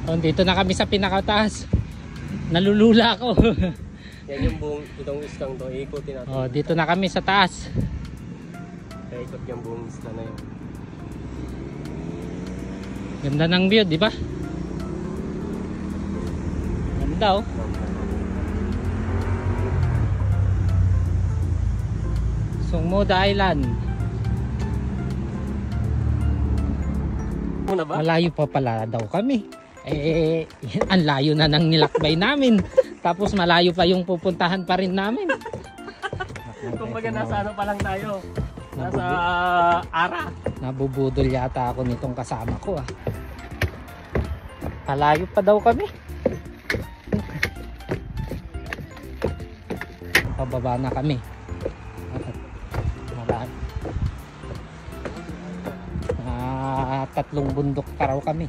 Oh, dito na kami sa pinakataas. Nalulula ako. Yan yung buong itong iskang to, ikutin natin. Oh, dito na kami sa taas. Ikot yung buong iska na yun. Ganda ng view, di ba? Ganda oh. Sungmoda Island. Muna ba? Malayo pa pala daw kami. Ang layo na ng nilakbay namin. Tapos malayo pa yung pupuntahan pa rin namin. Kumbaga nasa ano pa lang tayo. Nasa Ara. Nabubudol yata ako nitong kasama ko ah. Malayo pa daw kami. Pababa na kami. Malayo. 3 bundok pa raw kami.